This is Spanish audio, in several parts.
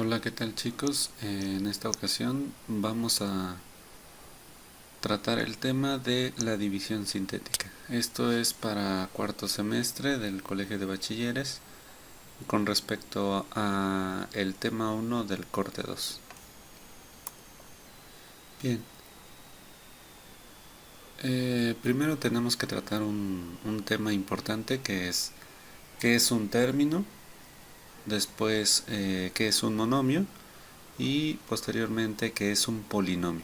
Hola, ¿qué tal chicos? En esta ocasión vamos a tratar el tema de la división sintética. Esto es para cuarto semestre del Colegio de Bachilleres con respecto a el tema 1 del corte 2. Bien, primero tenemos que tratar un tema importante que es qué es un término, después qué es un monomio y posteriormente qué es un polinomio.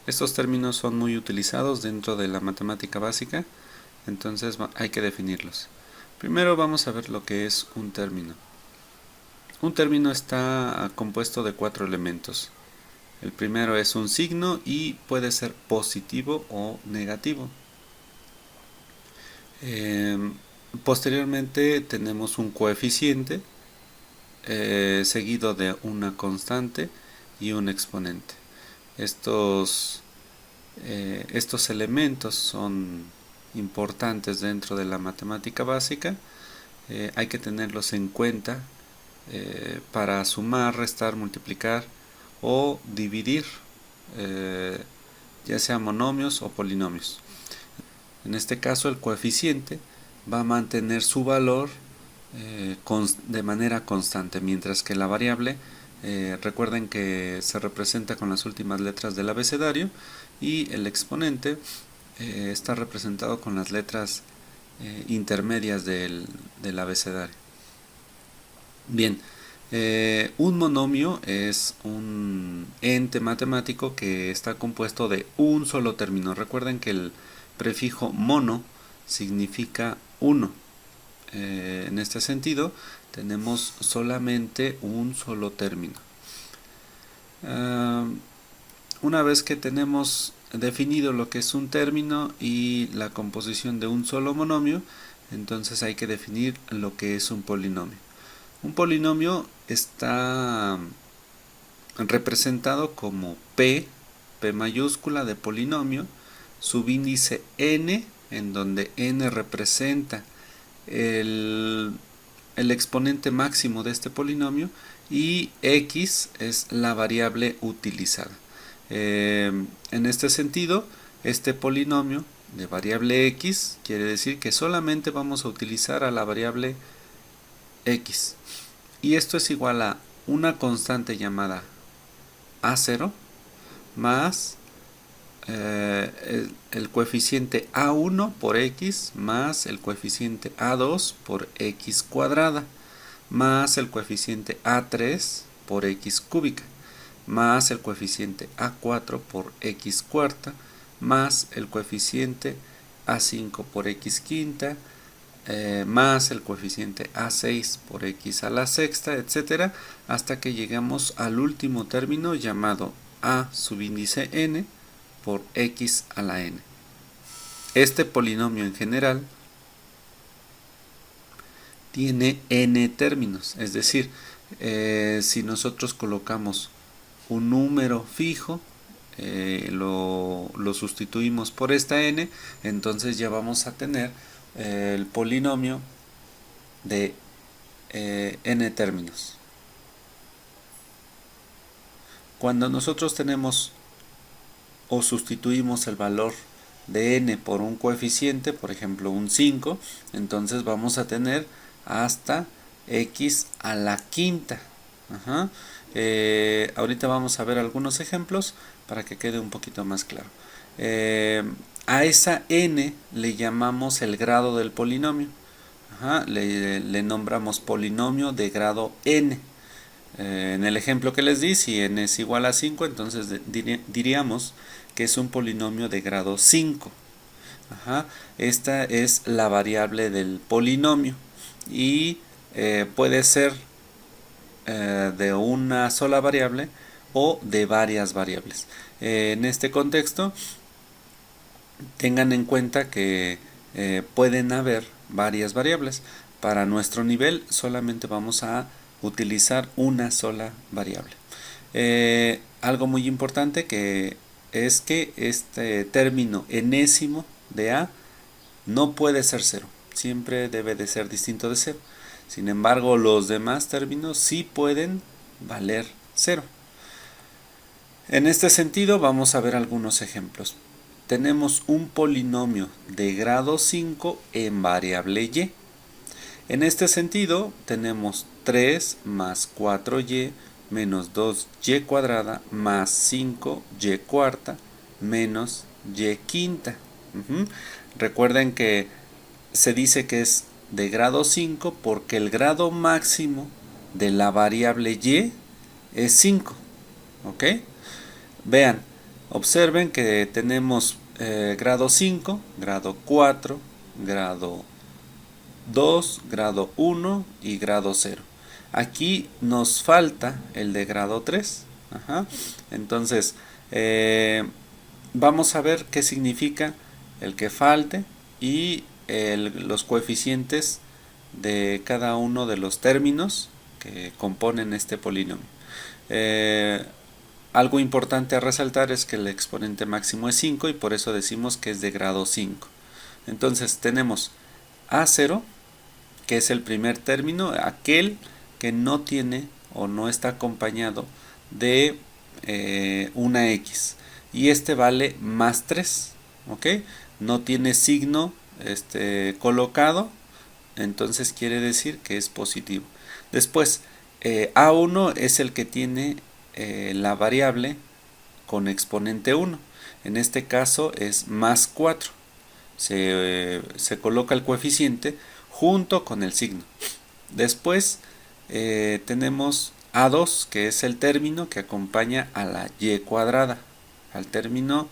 Estos términos son muy utilizados dentro de la matemática básica, entonces hay que definirlos. Primero vamos a ver lo que es un término. Un término está compuesto de 4 elementos. El primero es un signo y puede ser positivo o negativo. Eh, Posteriormente tenemos un coeficiente seguido de una constante y un exponente. Estos elementos son importantes dentro de la matemática básica. Hay que tenerlos en cuenta para sumar, restar, multiplicar o dividir, eh, ya sea monomios o polinomios. En este caso el coeficiente va a mantener su valor de manera constante, mientras que la variable, recuerden que se representa con las últimas letras del abecedario, y el exponente está representado con las letras intermedias del abecedario. Bien, un monomio es un ente matemático que está compuesto de un solo término. Recuerden que el prefijo mono significa uno. En este sentido, tenemos solamente un solo término. Una vez que tenemos definido lo que es un término y la composición de un solo monomio, entonces hay que definir lo que es un polinomio. Un polinomio está representado como P mayúscula de polinomio, subíndice n, en donde n representa el, el exponente máximo de este polinomio, y x es la variable utilizada. En este sentido, este polinomio de variable x quiere decir que solamente vamos a utilizar a la variable x, y esto es igual a una constante llamada a0 más el coeficiente a1 por x más el coeficiente a2 por x cuadrada más el coeficiente a3 por x cúbica más el coeficiente a4 por x cuarta más el coeficiente a5 por x quinta más el coeficiente a6 por x a la sexta, etcétera, hasta que llegamos al último término llamado a subíndice n por x a la n. Este polinomio en general tiene n términos, es decir, si nosotros colocamos un número fijo, lo sustituimos por esta n, entonces ya vamos a tener el polinomio de n términos. Cuando nosotros tenemos o sustituimos el valor de n por un coeficiente, por ejemplo un 5, entonces vamos a tener hasta x a la quinta. Ahorita vamos a ver algunos ejemplos para que quede un poquito más claro. A esa n le llamamos el grado del polinomio. Le nombramos polinomio de grado n. En el ejemplo que les di, si n es igual a 5, entonces diríamos que es un polinomio de grado 5. Esta es la variable del polinomio y puede ser de una sola variable o de varias variables. En este contexto, tengan en cuenta que pueden haber varias variables. Para nuestro nivel solamente vamos a utilizar una sola variable. Algo muy importante que es que este término enésimo de a no puede ser 0, siempre debe de ser distinto de 0. Sin embargo, los demás términos sí pueden valer 0. En este sentido vamos a ver algunos ejemplos. Tenemos un polinomio de grado 5 en variable y. En este sentido tenemos 3 más 4y menos 2y cuadrada más 5y cuarta menos y quinta. Recuerden que se dice que es de grado 5 porque el grado máximo de la variable y es 5. ¿Ok? Vean, observen que tenemos grado 5, grado 4, grado 2, grado 1 y grado 0. Aquí nos falta el de grado 3. Entonces, vamos a ver qué significa el que falte y los coeficientes de cada uno de los términos que componen este polinomio. Algo importante a resaltar es que el exponente máximo es 5 y por eso decimos que es de grado 5. Entonces tenemos A0, que es el primer término, aquel que no tiene o no está acompañado de una X. Y este vale más 3, ¿ok? No tiene signo colocado, entonces quiere decir que es positivo. Después, A1 es el que tiene la variable con exponente 1. En este caso es más 4. Se coloca el coeficiente junto con el signo. Después tenemos A2, que es el término que acompaña a la y cuadrada, al término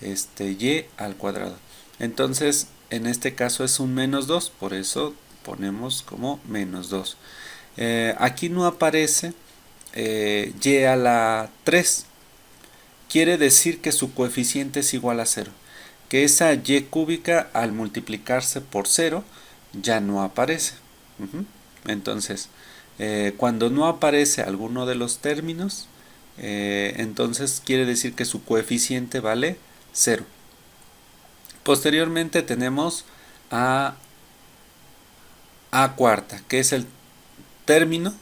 y al cuadrado. Entonces, en este caso es un menos 2, por eso ponemos como menos 2. Aquí no aparece y a la 3. Quiere decir que su coeficiente es igual a 0. Que esa y cúbica al multiplicarse por 0 ya no aparece. Entonces, cuando no aparece alguno de los términos, entonces quiere decir que su coeficiente vale 0. Posteriormente tenemos a cuarta, que es el término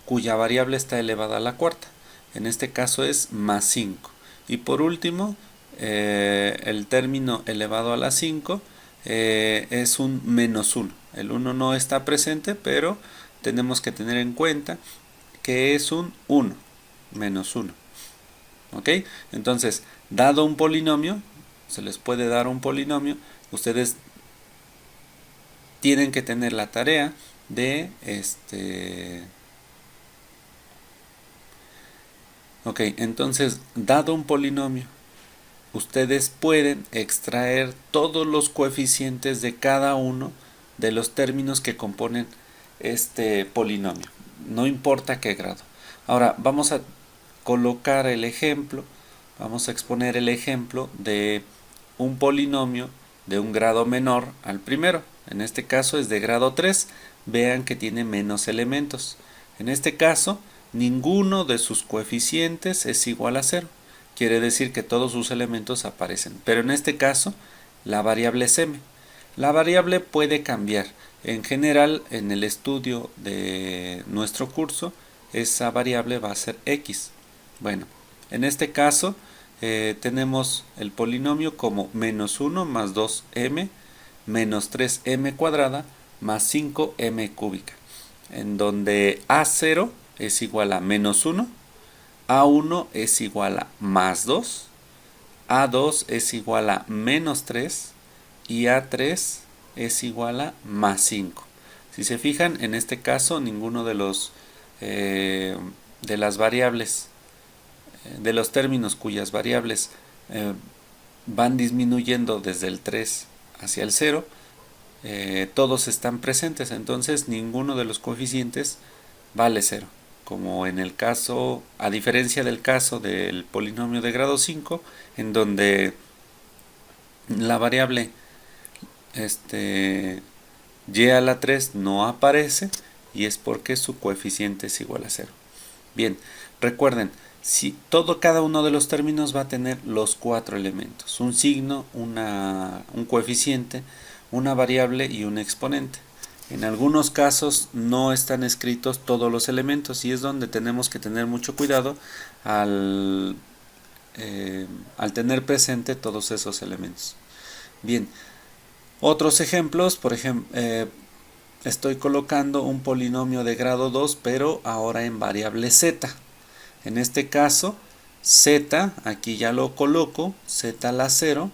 cuya variable está elevada a la cuarta. En este caso es más 5. Y por último, el término elevado a la 5 es un menos 1. El 1 no está presente, pero tenemos que tener en cuenta que es un 1, menos 1. ¿Ok? Entonces, dado un polinomio, se les puede dar un polinomio, ustedes tienen que tener la tarea de Ok, entonces, dado un polinomio, ustedes pueden extraer todos los coeficientes de cada uno de los términos que componen este polinomio, no importa qué grado. Ahora, vamos a colocar el ejemplo, vamos a exponer el ejemplo de un polinomio de un grado menor al primero. En este caso es de grado 3, vean que tiene menos elementos. En este caso, ninguno de sus coeficientes es igual a 0. Quiere decir que todos sus elementos aparecen. Pero en este caso, la variable es m. La variable puede cambiar. En general, en el estudio de nuestro curso, esa variable va a ser x. Bueno, en este caso, tenemos el polinomio como menos 1 más 2m menos 3m cuadrada más 5m cúbica, en donde a0 es igual a menos 1, a1 es igual a más 2, a2 es igual a menos 3 y a3 es igual a más 5. Si se fijan, en este caso ninguno de las variables, de los términos cuyas variables van disminuyendo desde el 3 hacia el 0, todos están presentes, entonces ninguno de los coeficientes vale 0. Como en el caso, a diferencia del caso del polinomio de grado 5, en donde la variable y a la 3 no aparece y es porque su coeficiente es igual a 0. Bien, recuerden, si cada uno de los términos va a tener los 4 elementos, un signo, un coeficiente, una variable y un exponente. En algunos casos no están escritos todos los elementos y es donde tenemos que tener mucho cuidado al, al tener presente todos esos elementos. Bien, otros ejemplos, por ejemplo, estoy colocando un polinomio de grado 2, pero ahora en variable z. En este caso, z, aquí ya lo coloco, z a la 0,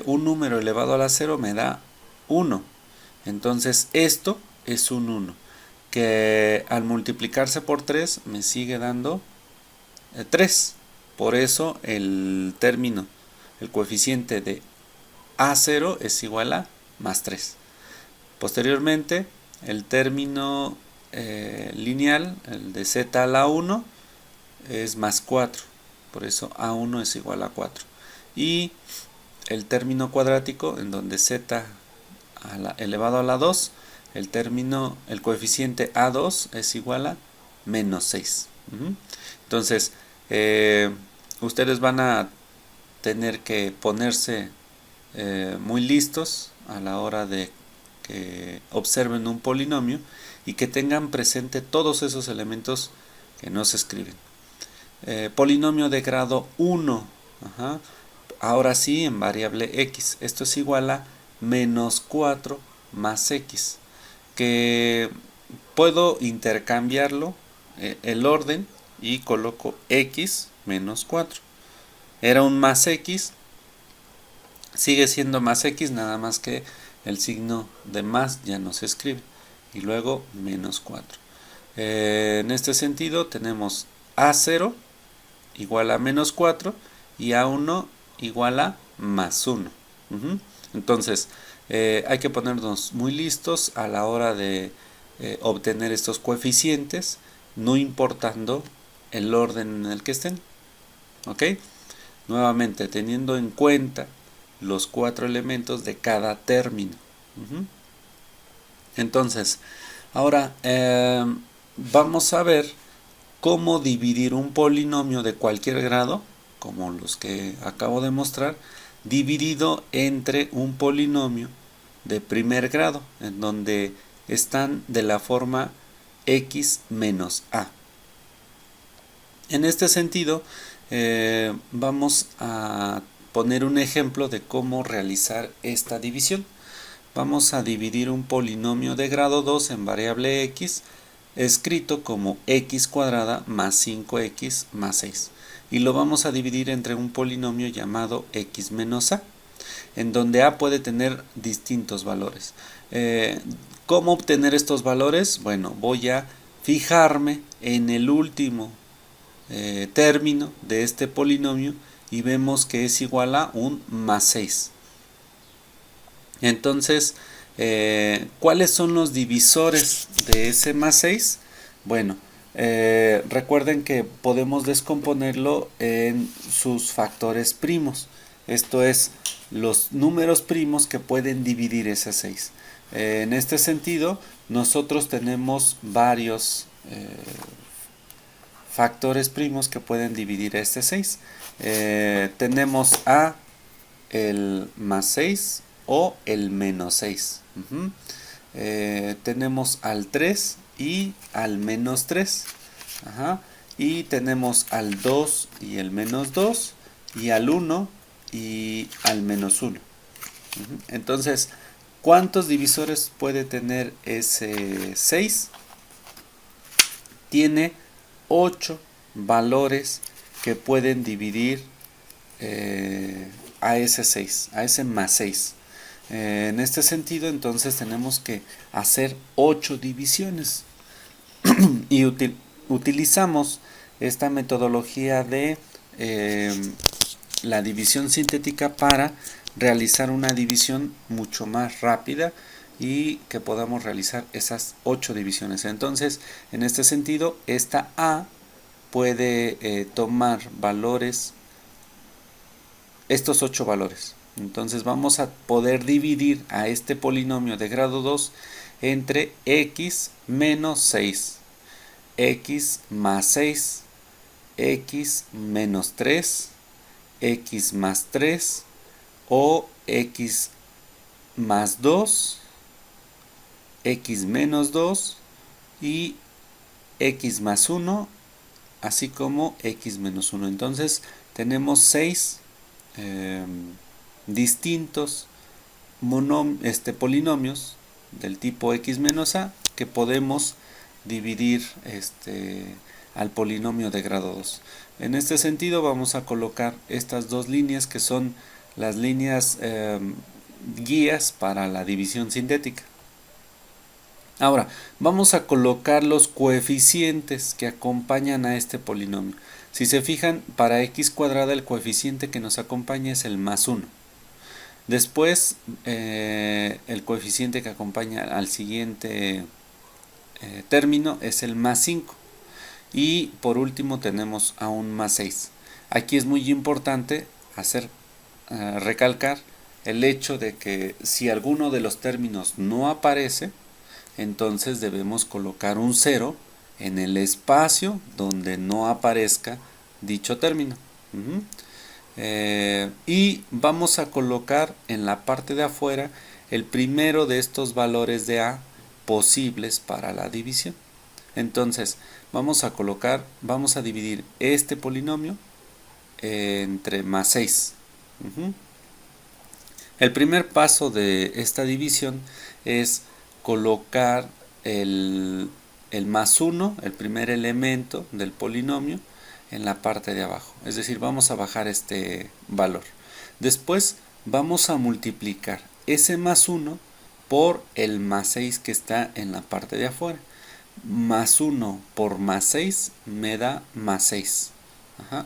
un número elevado a la 0 me da 1. Entonces esto es un 1, que al multiplicarse por 3 me sigue dando 3. Por eso el término, el coeficiente de A0 es igual a más 3. Posteriormente, el término lineal, el de z a la 1, es más 4. Por eso A1 es igual a 4. Y el término cuadrático, en donde z elevado a la 2, el coeficiente A2 es igual a menos 6. Entonces, ustedes van a tener que ponerse muy listos a la hora de que observen un polinomio y que tengan presente todos esos elementos que no se escriben. Polinomio de grado 1. Ahora sí, en variable x. Esto es igual a menos 4 más x. Que puedo intercambiarlo, el orden, y coloco x menos 4. Era un más x, sigue siendo más x, nada más que el signo de más ya no se escribe. Y luego menos 4. En este sentido tenemos A0 igual a menos 4 y A1 igual a más 1. Entonces, hay que ponernos muy listos a la hora de obtener estos coeficientes, no importando el orden en el que estén. ¿Ok? Nuevamente, teniendo en cuenta los 4 elementos de cada término. Entonces, ahora vamos a ver cómo dividir un polinomio de cualquier grado, como los que acabo de mostrar, dividido entre un polinomio de primer grado, en donde están de la forma x menos a. En este sentido, vamos a poner un ejemplo de cómo realizar esta división. Vamos a dividir un polinomio de grado 2 en variable x, escrito como x cuadrada más 5x más 6. Y lo vamos a dividir entre un polinomio llamado x menos a, en donde a puede tener distintos valores. ¿Cómo obtener estos valores? Bueno, voy a fijarme en el último término de este polinomio y vemos que es igual a un más 6. Entonces, ¿cuáles son los divisores de ese más 6? Bueno, recuerden que podemos descomponerlo en sus factores primos. Esto es, los números primos que pueden dividir ese 6. En este sentido, nosotros tenemos varios factores primos que pueden dividir este 6. Tenemos a el más 6 o el menos 6. Tenemos al 3 y al menos 3. Y tenemos al 2 y el menos 2 y al 1 y al menos 1. Entonces, ¿cuántos divisores puede tener ese 6? Tiene 8 valores que pueden dividir a ese 6, a ese más 6. En este sentido, entonces tenemos que hacer 8 divisiones y utilizamos esta metodología de la división sintética para realizar una división mucho más rápida y que podamos realizar esas 8 divisiones. Entonces, en este sentido, esta A puede tomar valores, estos 8 valores. Entonces vamos a poder dividir a este polinomio de grado 2 entre x menos 6, x más 6, x menos 3, x más 3 o x más 2 x menos 2 y x más 1, así como x menos 1. Entonces tenemos 6 distintos polinomios del tipo x menos a que podemos dividir al polinomio de grado 2. En este sentido vamos a colocar estas dos líneas que son las líneas guías para la división sintética. Ahora, vamos a colocar los coeficientes que acompañan a este polinomio. Si se fijan, para x cuadrada el coeficiente que nos acompaña es el más 1. Después, el coeficiente que acompaña al siguiente término es el más 5. Y por último tenemos a un más 6. Aquí es muy importante recalcar el hecho de que si alguno de los términos no aparece, entonces debemos colocar un 0 en el espacio donde no aparezca dicho término. Y vamos a colocar en la parte de afuera el primero de estos valores de a posibles para la división. Entonces vamos a dividir este polinomio entre más 6. El primer paso de esta división es colocar el más 1, el primer elemento del polinomio, en la parte de abajo. Es decir, vamos a bajar este valor. Después vamos a multiplicar ese más 1 por el más 6 que está en la parte de afuera. Más 1 por más 6 me da más 6.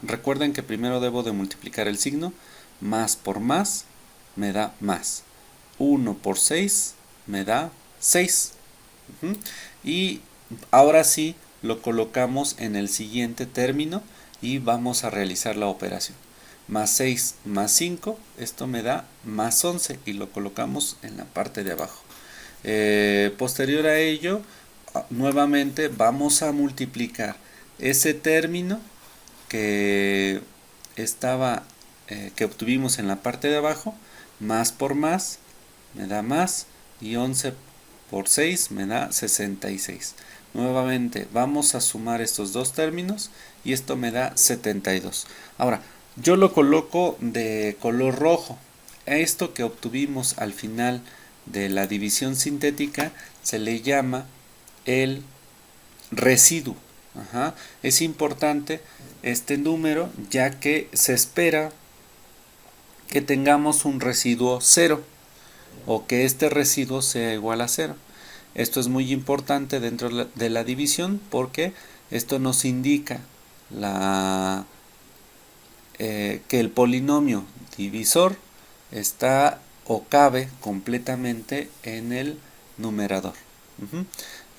Recuerden que primero debo de multiplicar el signo. Más por más me da más. 1 por 6 me da 6. Y ahora sí lo colocamos en el siguiente término y vamos a realizar la operación. Más 6 más 5, esto me da más 11 y lo colocamos en la parte de abajo. Posterior a ello, nuevamente vamos a multiplicar ese término que que obtuvimos en la parte de abajo. Más por más me da más y 11 por 6 me da 66. Nuevamente vamos a sumar estos dos términos y esto me da 72. Ahora, yo lo coloco de color rojo. Esto que obtuvimos al final de la división sintética se le llama el residuo. Es importante este número ya que se espera que tengamos un residuo 0 o que este residuo sea igual a 0. Esto es muy importante dentro de la división porque esto nos indica que el polinomio divisor está o cabe completamente en el numerador.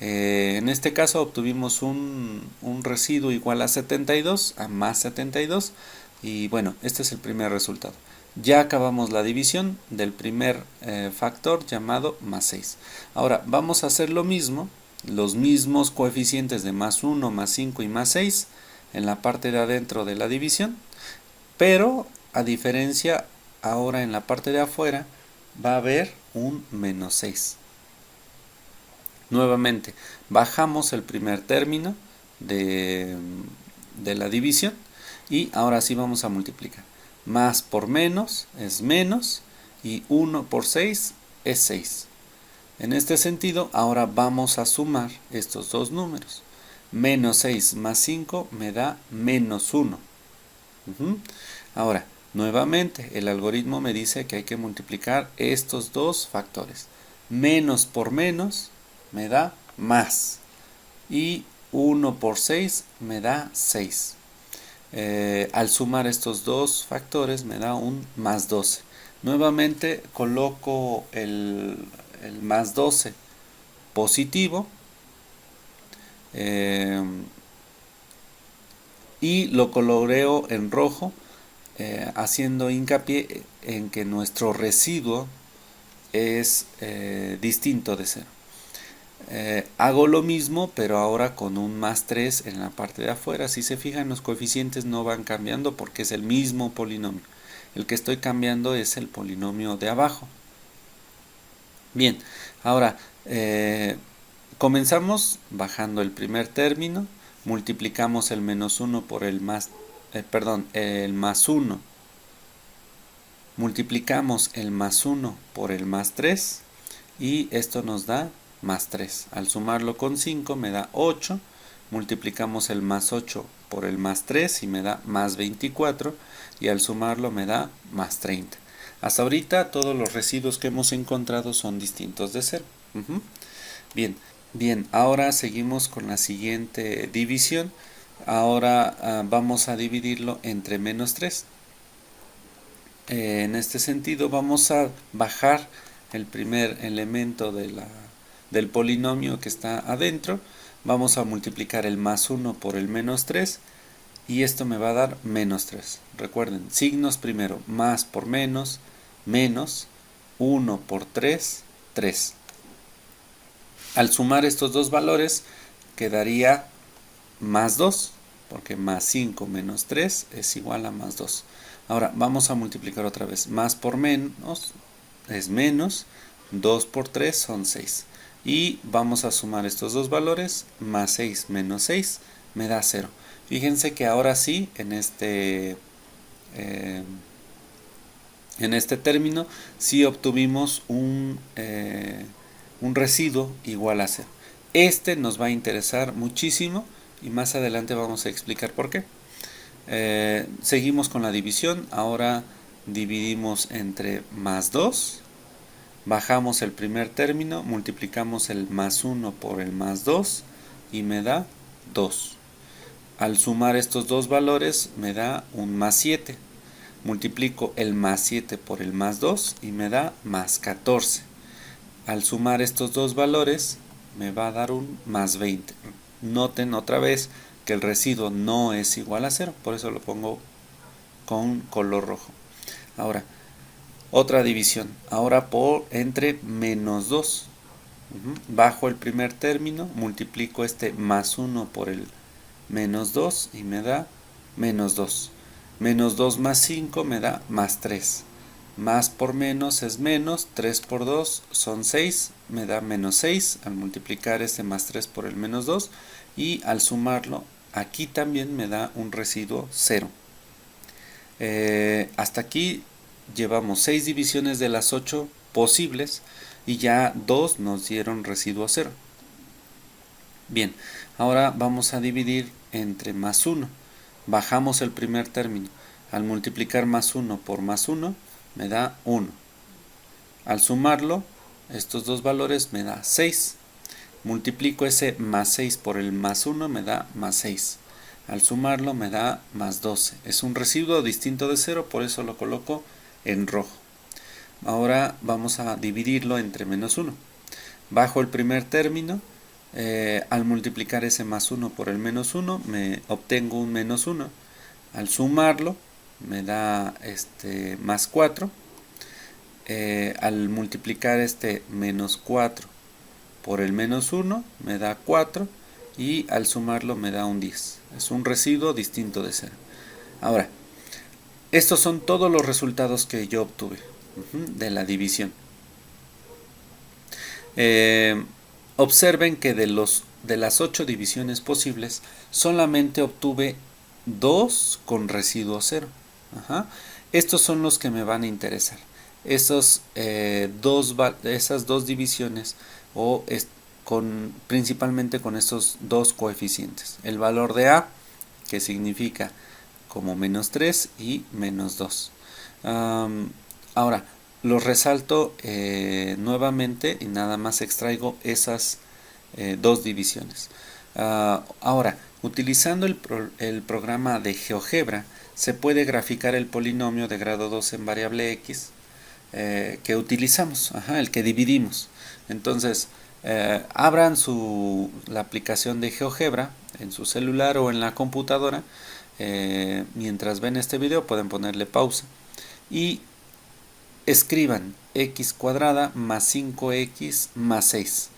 En este caso obtuvimos un residuo igual a 72, a más 72, y bueno, este es el primer resultado. Ya acabamos la división del primer factor llamado más 6. Ahora vamos a hacer lo mismo, los mismos coeficientes de más 1, más 5 y más 6 en la parte de adentro de la división, pero a diferencia ahora en la parte de afuera va a haber un menos 6. Nuevamente bajamos el primer término de la división y ahora sí vamos a multiplicar. Más por menos es menos y 1 por 6 es 6. En este sentido, ahora vamos a sumar estos dos números. Menos 6 más 5 me da menos 1. Ahora, nuevamente, el algoritmo me dice que hay que multiplicar estos dos factores. Menos por menos me da más. Y 1 por 6 me da 6. Al sumar estos dos factores me da un más 12. Nuevamente coloco el más 12 positivo y lo coloreo en rojo, haciendo hincapié en que nuestro residuo es distinto de 0. Hago lo mismo, pero ahora con un más 3 en la parte de afuera. Si se fijan, los coeficientes no van cambiando porque es el mismo polinomio. El que estoy cambiando es el polinomio de abajo. Bien, ahora Comenzamos bajando el primer término, multiplicamos el menos 1 por el el más 1, multiplicamos el más 1 por el más 3 y esto nos da más 3. Al sumarlo con 5 me da 8, multiplicamos el más 8 por el más 3 y me da más 24 y al sumarlo me da más 30. Hasta ahorita todos los residuos que hemos encontrado son distintos de 0. Bien, bien, ahora seguimos con la siguiente división. Ahora vamos a dividirlo entre menos 3. En este sentido vamos a bajar el primer elemento del polinomio que está adentro. Vamos a multiplicar el más 1 por el menos 3 y esto me va a dar menos 3. Recuerden, signos primero, más por menos, menos, 1 por 3, 3. Al sumar estos dos valores quedaría más 2, porque más 5 menos 3 es igual a más 2. Ahora vamos a multiplicar otra vez. Más por menos es menos, 2 por 3 son 6. Y vamos a sumar estos dos valores, más 6 menos 6 me da 0. Fíjense que ahora sí, en este término, sí obtuvimos un residuo igual a 0. Este nos va a interesar muchísimo y más adelante vamos a explicar por qué. Seguimos con la división. Ahora dividimos entre más 2, bajamos el primer término, multiplicamos el más 1 por el más 2 y me da 2. Al sumar estos dos valores me da un más 7. Multiplico el más 7 por el más 2 y me da más 14. Al sumar estos dos valores me va a dar un más 20. Noten otra vez que el residuo no es igual a 0, por eso lo pongo con color rojo. Ahora, otra división, ahora por entre menos 2. Bajo el primer término, multiplico este más 1 por el menos 2 y me da menos 2. Menos 2 más 5 me da más 3. Más por menos es menos, 3 por 2 son 6, me da menos 6 al multiplicar este más 3 por el menos 2 y al sumarlo aquí también me da un residuo 0. Hasta aquí llevamos 6 divisiones de las 8 posibles y ya 2 nos dieron residuo 0. Bien, ahora vamos a dividir entre más 1. Bajamos el primer término. Al multiplicar más 1 por más 1 me da 1. Al sumarlo, estos dos valores me da 6. Multiplico ese más 6 por el más 1 me da más 6. Al sumarlo me da más 12. Es un residuo distinto de 0, por eso lo coloco en rojo. Ahora vamos a dividirlo entre menos 1. Bajo el primer término, al multiplicar ese más 1 por el menos 1 me obtengo un menos 1. Al sumarlo me da más 4. Al multiplicar este menos 4 por el menos 1 me da 4 y al sumarlo me da un 10. Es un residuo distinto de 0. Ahora, estos son todos los resultados que yo obtuve de la división. Observen que de las 8 divisiones posibles solamente obtuve 2 con residuo 0. Estos son los que me van a interesar. Esas dos divisiones principalmente con estos dos coeficientes. El valor de A, que significa como menos 3 y menos 2. Ahora, los resalto nuevamente y nada más extraigo esas dos divisiones. Ahora, utilizando el programa de GeoGebra, se puede graficar el polinomio de grado 2 en variable x que utilizamos, el que dividimos. Entonces, abran la aplicación de GeoGebra en su celular o en la computadora. Mientras ven este video pueden ponerle pausa y escriban x cuadrada más 5x más 6.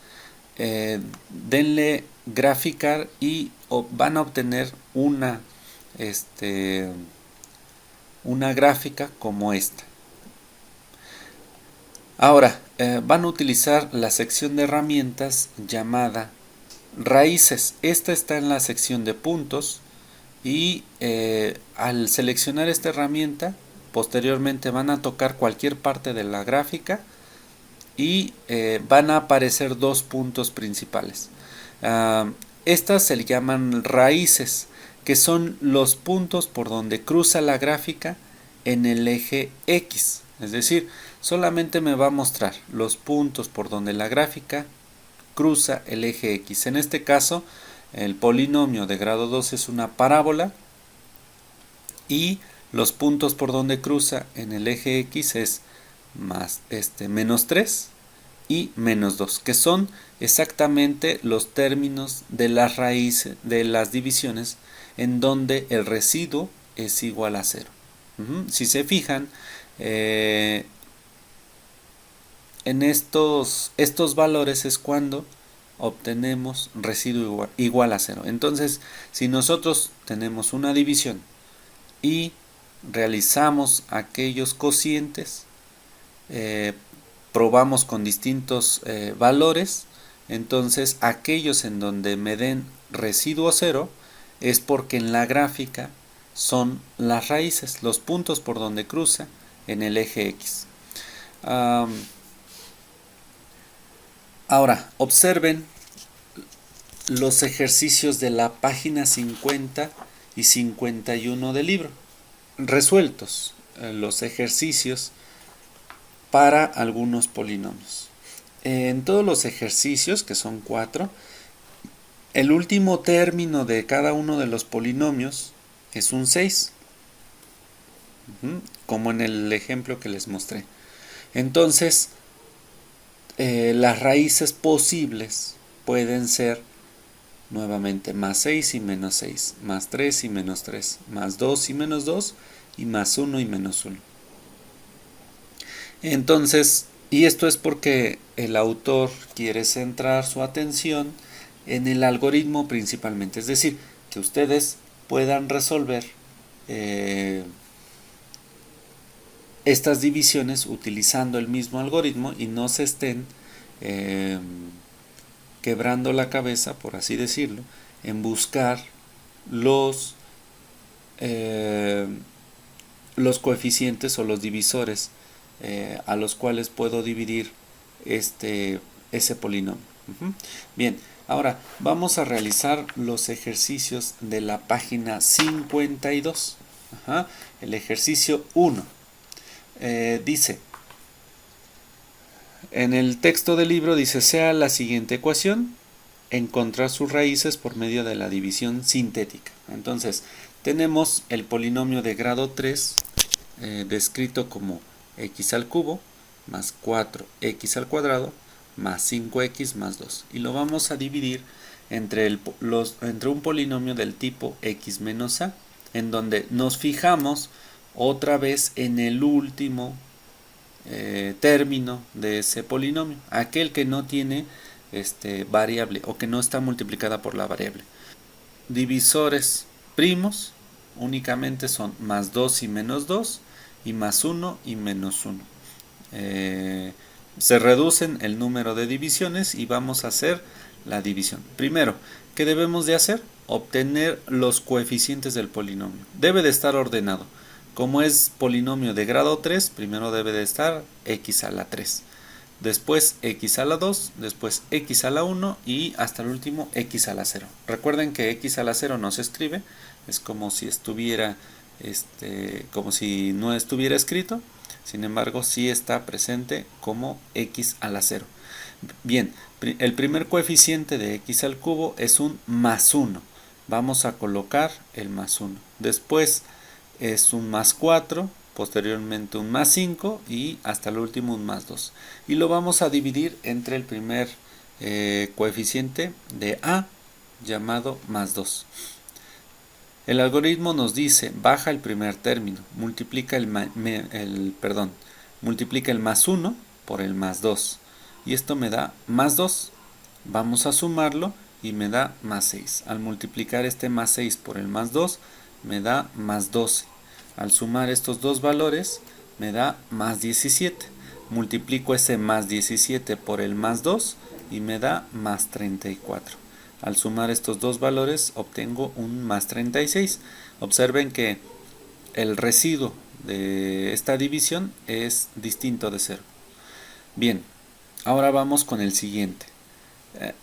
Denle graficar y van a obtener una gráfica como esta. Ahora, van a utilizar la sección de herramientas llamada raíces. Esta está en la sección de puntos y al seleccionar esta herramienta, posteriormente van a tocar cualquier parte de la gráfica y van a aparecer dos puntos principales. Estas se llaman raíces, que son los puntos por donde cruza la gráfica en el eje X. Es decir, solamente me va a mostrar los puntos por donde la gráfica cruza el eje X. En este caso, el polinomio de grado 2 es una parábola y los puntos por donde cruza en el eje X es menos 3 y menos 2, que son exactamente los términos de las raíces de las divisiones en donde el residuo es igual a 0. Si se fijan, en estos valores es cuando obtenemos residuo igual a 0. Entonces, si nosotros tenemos una división y realizamos aquellos cocientes, probamos con distintos valores, entonces aquellos en donde me den residuo 0 es porque en la gráfica son las raíces, los puntos por donde cruza en el eje X. Ahora, observen los ejercicios de la página 50 y 51 del libro. Resueltos los ejercicios para algunos polinomios. En todos los ejercicios, que son 4, el último término de cada uno de los polinomios es un 6, como en el ejemplo que les mostré. Entonces, las raíces posibles pueden ser nuevamente más 6 y menos 6, más 3 y menos 3, más 2 y menos 2, y más 1 y menos 1. Entonces, y esto es porque el autor quiere centrar su atención en el algoritmo principalmente, es decir, que ustedes puedan resolver estas divisiones utilizando el mismo algoritmo y no se estén quebrando la cabeza, por así decirlo, en buscar los coeficientes o los divisores a los cuales puedo dividir ese polinomio. Bien, ahora vamos a realizar los ejercicios de la página 52. El ejercicio 1 dice, en el texto del libro dice, sea la siguiente ecuación, encontrar sus raíces por medio de la división sintética. Entonces, tenemos el polinomio de grado 3 descrito como x al cubo más 4x al cuadrado más 5x más 2. Y lo vamos a dividir entre un polinomio del tipo x menos a, en donde nos fijamos otra vez en el último término de ese polinomio, aquel que no tiene variable o que no está multiplicada por la variable. Divisores primos únicamente son más 2 y menos 2 y más 1 y menos 1. Se reducen el número de divisiones y vamos a hacer la división. Primero, ¿qué debemos de hacer? Obtener los coeficientes del polinomio. Debe de estar ordenado. Como es polinomio de grado 3, primero debe de estar x a la 3. Después x a la 2, después x a la 1 y hasta el último x a la 0. Recuerden que x a la 0 no se escribe, es como si estuviera, como si no estuviera escrito, sin embargo sí está presente como x a la 0. Bien, el primer coeficiente de x al cubo es un más 1. Vamos a colocar el más 1. Después es un más 4, posteriormente un más 5 y hasta el último un más 2. Y lo vamos a dividir entre el primer coeficiente de a, llamado más 2. El algoritmo nos dice, baja el primer término, multiplica multiplica el más 1 por el más 2. Y esto me da más 2. Vamos a sumarlo y me da más 6. Al multiplicar este más 6 por el más 2, me da más 12. Al sumar estos dos valores, me da más 17. multiplico ese más 17 por el más 2 y me da más 34. Al sumar estos dos valores obtengo un más 36. Observen que el residuo de esta división es distinto de 0. Bien, ahora vamos con el siguiente.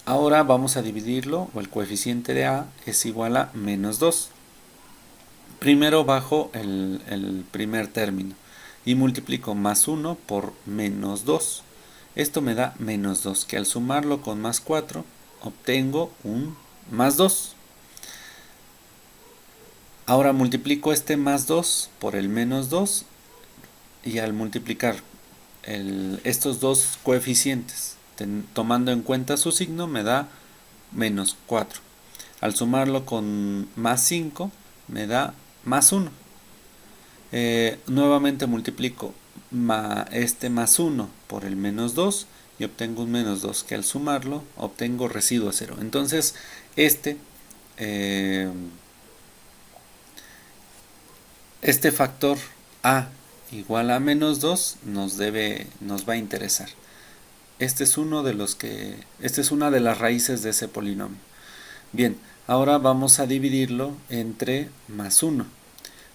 Ahora vamos a dividirlo, o el coeficiente de a es igual a menos 2. Primero bajo el primer término y multiplico más 1 por menos 2. Esto me da menos 2, que al sumarlo con más 4 obtengo un más 2. Ahora multiplico este más 2 por el menos 2 y al multiplicar estos dos coeficientes tomando en cuenta su signo me da menos 4. Al sumarlo con más 5 me da más 1. Nuevamente multiplico este más 1 por el menos 2 y obtengo un menos 2, que al sumarlo obtengo residuo 0. Entonces este factor a igual a menos 2 nos va a interesar. Esta es una de las raíces de ese polinomio. Bien, ahora vamos a dividirlo entre más 1.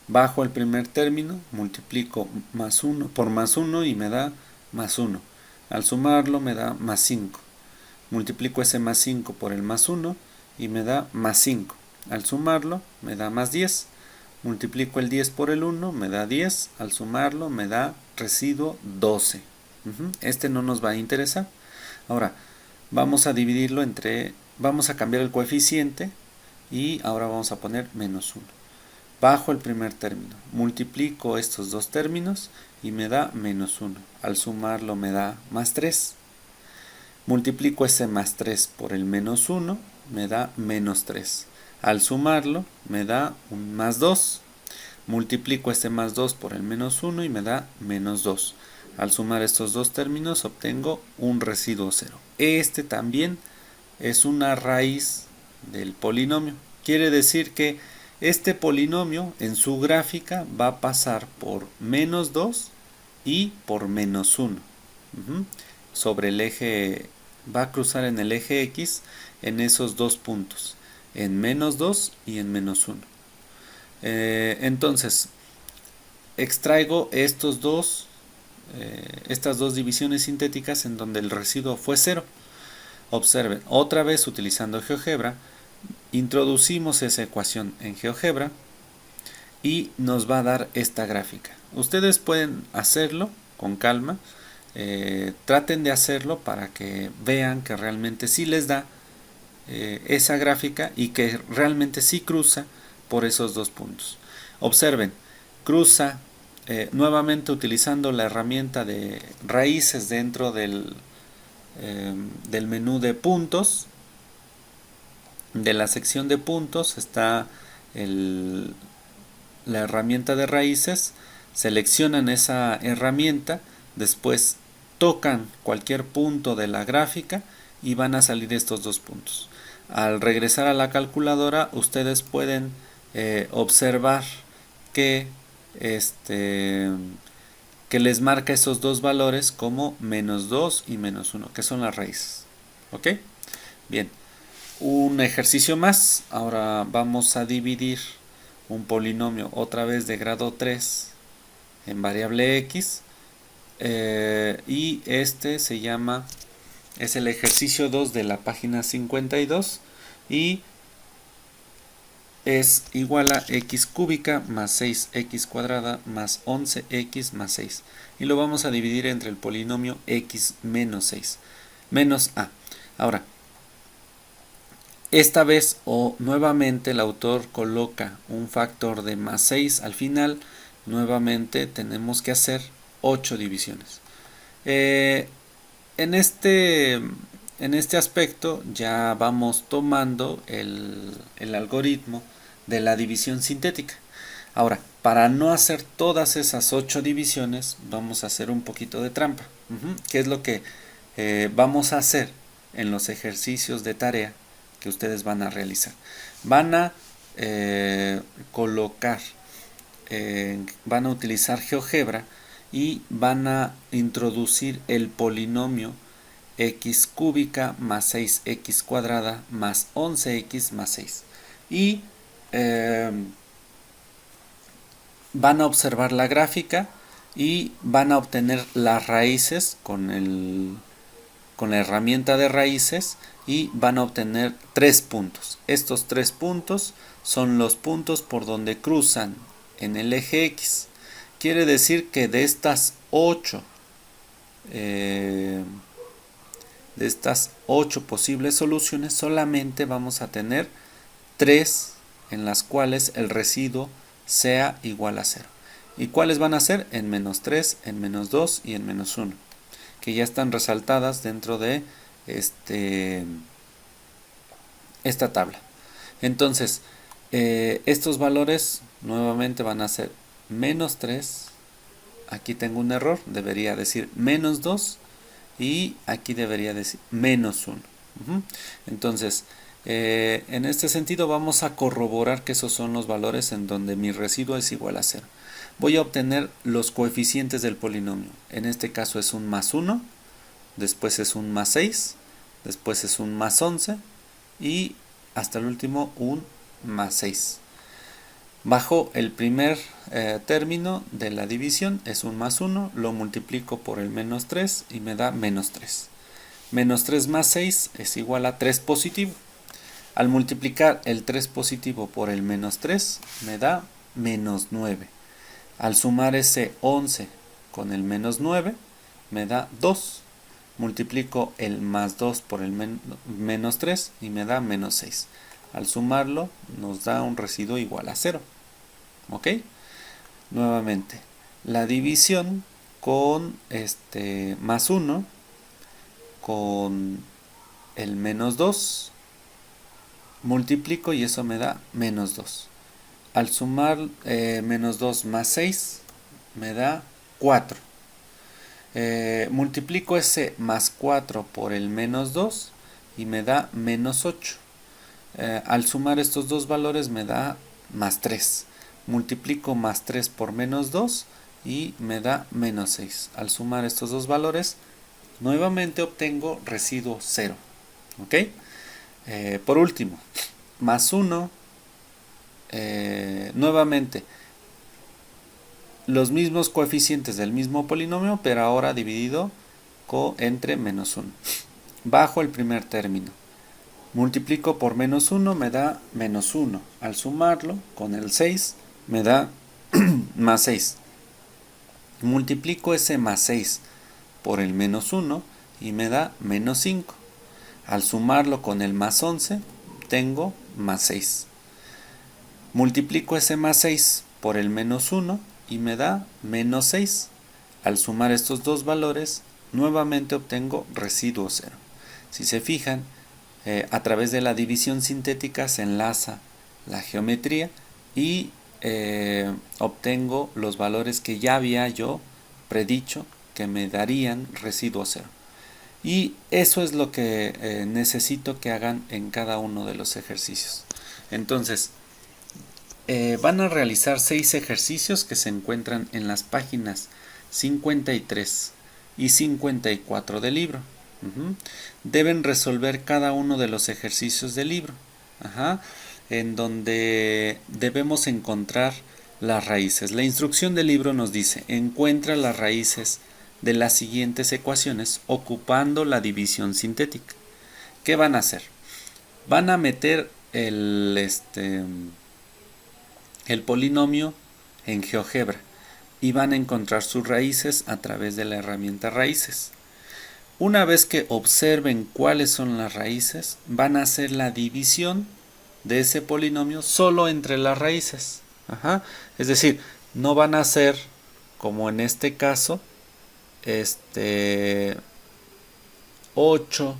Bajo el primer término, multiplico más 1 por más 1 y me da más 1. Al sumarlo me da más 5. Multiplico ese más 5 por el más 1 y me da más 5. Al sumarlo me da más 10. Multiplico el 10 por el 1, me da 10. Al sumarlo me da residuo 12. Este no nos va a interesar. Ahora, vamos a dividirlo vamos a cambiar el coeficiente y ahora vamos a poner menos 1. Bajo el primer término, multiplico estos dos términos y me da menos 1. Al sumarlo me da más 3. Multiplico ese más 3 por el menos 1, me da menos 3. Al sumarlo me da un más 2. Multiplico este más 2 por el menos 1 y me da menos 2. Al sumar estos dos términos obtengo un residuo 0. Este también es una raíz del polinomio. Quiere decir que este polinomio en su gráfica va a pasar por menos 2 y por menos 1. Sobre el eje, va a cruzar en el eje X en esos dos puntos, en menos 2 y en menos 1. Entonces, extraigo estas dos divisiones sintéticas en donde el residuo fue 0. Observen, otra vez utilizando GeoGebra, introducimos esa ecuación en GeoGebra y nos va a dar esta gráfica. Ustedes pueden hacerlo con calma, traten de hacerlo para que vean que realmente sí les da esa gráfica y que realmente sí cruza por esos dos puntos. Observen, cruza nuevamente utilizando la herramienta de raíces dentro del menú de puntos. De la sección de puntos está la herramienta de raíces, seleccionan esa herramienta, después tocan cualquier punto de la gráfica y van a salir estos dos puntos. Al regresar a la calculadora ustedes pueden observar que les marca esos dos valores como menos 2 y menos 1, que son las raíces. ¿Ok? Bien. Un ejercicio más. Ahora vamos a dividir un polinomio otra vez de grado 3 en variable x. Y es el ejercicio 2 de la página 52 y es igual a x cúbica más 6x cuadrada más 11x más 6. Y lo vamos a dividir entre el polinomio x menos 6 menos a. Ahora, esta vez o nuevamente el autor coloca un factor de más 6 al final. Nuevamente tenemos que hacer 8 divisiones. En este aspecto ya vamos tomando el algoritmo de la división sintética. Ahora, para no hacer todas esas 8 divisiones, vamos a hacer un poquito de trampa. ¿Qué es lo que vamos a hacer en los ejercicios de tarea que ustedes van a realizar? Van a colocar, van a utilizar GeoGebra y van a introducir el polinomio x cúbica más 6x cuadrada más 11x más 6. Y van a observar la gráfica y van a obtener las raíces con la herramienta de raíces y van a obtener 3 puntos. Estos 3 puntos son los puntos por donde cruzan en el eje X. Quiere decir que de estas 8 posibles soluciones solamente vamos a tener 3 en las cuales el residuo sea igual a 0. ¿Y cuáles van a ser? En menos 3, en menos 2 y en menos 1, que ya están resaltadas dentro de esta tabla. Entonces, estos valores nuevamente van a ser menos 3, aquí tengo un error, debería decir menos 2 y aquí debería decir menos 1. Entonces, en este sentido vamos a corroborar que esos son los valores en donde mi residuo es igual a 0. Voy a obtener los coeficientes del polinomio. En este caso es un más 1, después es un más 6, después es un más 11 y hasta el último un más 6. Bajo el primer término de la división es un más 1, lo multiplico por el menos 3 y me da menos 3. Menos 3 más 6 es igual a 3 positivo. Al multiplicar el 3 positivo por el menos 3 me da menos 9. Al sumar ese 11 con el menos 9 me da 2. Multiplico el más 2 por el menos 3 y me da menos 6. Al sumarlo nos da un residuo igual a 0. ¿Ok? Nuevamente, la división con más 1 con el menos 2 multiplico y eso me da menos 2. Al sumar menos 2 más 6 me da 4. Multiplico ese más 4 por el menos 2 y me da menos 8. Al sumar estos dos valores me da más 3. Multiplico más 3 por menos 2 y me da menos 6. Al sumar estos dos valores nuevamente obtengo residuo 0. ¿Ok? Por último, más 1, nuevamente los mismos coeficientes del mismo polinomio, pero ahora dividido entre menos 1. Bajo el primer término. Multiplico por menos 1, me da menos 1. Al sumarlo con el 6, me da más 6. Multiplico ese más 6 por el menos 1 y me da menos 5. Al sumarlo con el más 11, tengo más 6. Multiplico ese más 6 por el menos 1 y me da menos 6. Al sumar estos dos valores, nuevamente obtengo residuo 0. Si se fijan, a través de la división sintética se enlaza la geometría y obtengo los valores que ya había yo predicho que me darían residuo 0. Y eso es lo que necesito que hagan en cada uno de los ejercicios. Entonces, van a realizar 6 ejercicios que se encuentran en las páginas 53 y 54 del libro. Deben resolver cada uno de los ejercicios del libro, en donde debemos encontrar las raíces. La instrucción del libro nos dice: encuentra las raíces de las siguientes ecuaciones ocupando la división sintética. ¿Qué van a hacer? Van a meter el polinomio en GeoGebra y van a encontrar sus raíces a través de la herramienta raíces. Una vez que observen cuáles son las raíces, van a hacer la división de ese polinomio solo entre las raíces. Es decir, no van a hacer, como en este caso, 8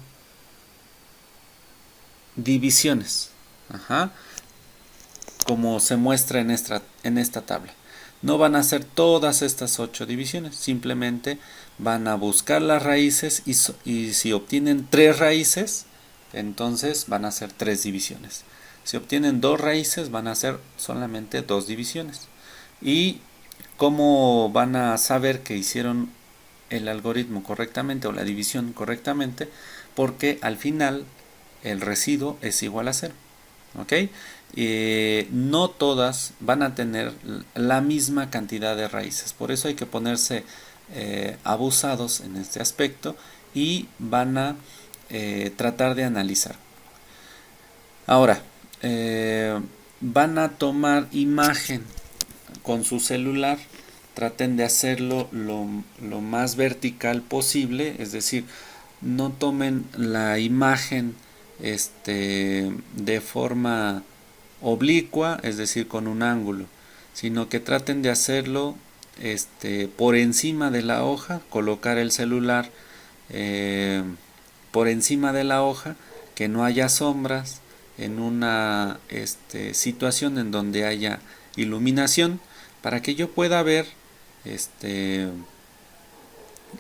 divisiones, como se muestra en esta tabla. No van a hacer todas estas 8 divisiones, simplemente van a buscar las raíces y si obtienen 3 raíces, entonces van a hacer 3 divisiones. Si obtienen 2 raíces, van a hacer solamente 2 divisiones. Y ¿Cómo van a saber que hicieron el algoritmo correctamente o la división correctamente? Porque al final el residuo es igual a cero. ¿Ok? No todas van a tener la misma cantidad de raíces. Por eso hay que ponerse abusados en este aspecto y van a tratar de analizar. Ahora, van a tomar imagen con su celular. Traten de hacerlo lo más vertical posible, es decir, no tomen la imagen de forma oblicua, es decir, con un ángulo, sino que traten de hacerlo por encima de la hoja, colocar el celular por encima de la hoja, que no haya sombras, en una situación en donde haya iluminación, para que yo pueda ver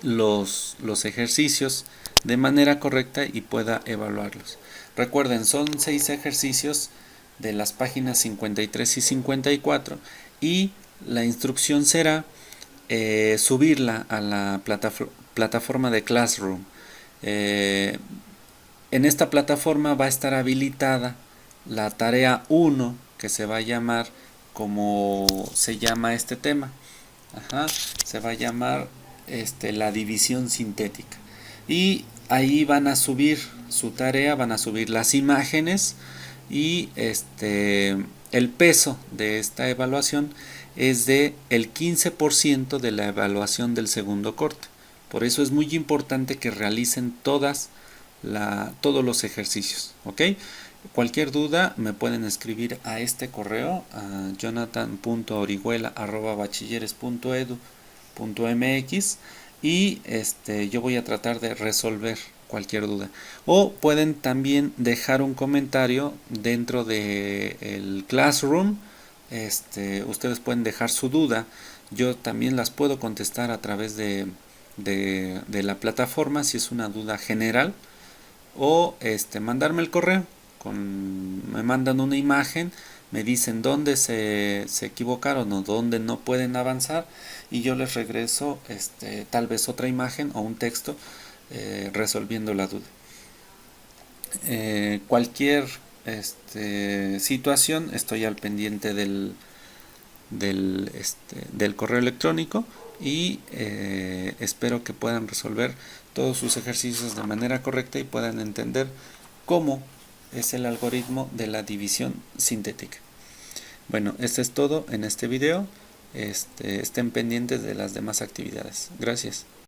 los ejercicios de manera correcta y pueda evaluarlos. Recuerden, son 6 ejercicios de las páginas 53 y 54 y la instrucción será subirla a la plataforma de Classroom. En esta plataforma va a estar habilitada la tarea 1, que se va a llamar como se llama este tema. Ajá, se va a llamar la división sintética. Y ahí van a subir su tarea, van a subir las imágenes y el peso de esta evaluación es de el 15% de la evaluación del segundo corte. Por eso es muy importante que realicen todos los ejercicios. ¿Ok? Cualquier duda me pueden escribir a este correo, a jonathan.orihuela@bachilleres.edu.mx, y yo voy a tratar de resolver cualquier duda. O pueden también dejar un comentario dentro de el Classroom. Ustedes pueden dejar su duda. Yo también las puedo contestar a través de la plataforma si es una duda general, o mandarme el correo. Me mandan una imagen, me dicen dónde se equivocaron o dónde no pueden avanzar, y yo les regreso tal vez otra imagen o un texto resolviendo la duda. Cualquier situación, estoy al pendiente del correo electrónico, y espero que puedan resolver todos sus ejercicios de manera correcta y puedan entender cómo es el algoritmo de la división sintética. Bueno, esto es todo en este video. Estén pendientes de las demás actividades. Gracias.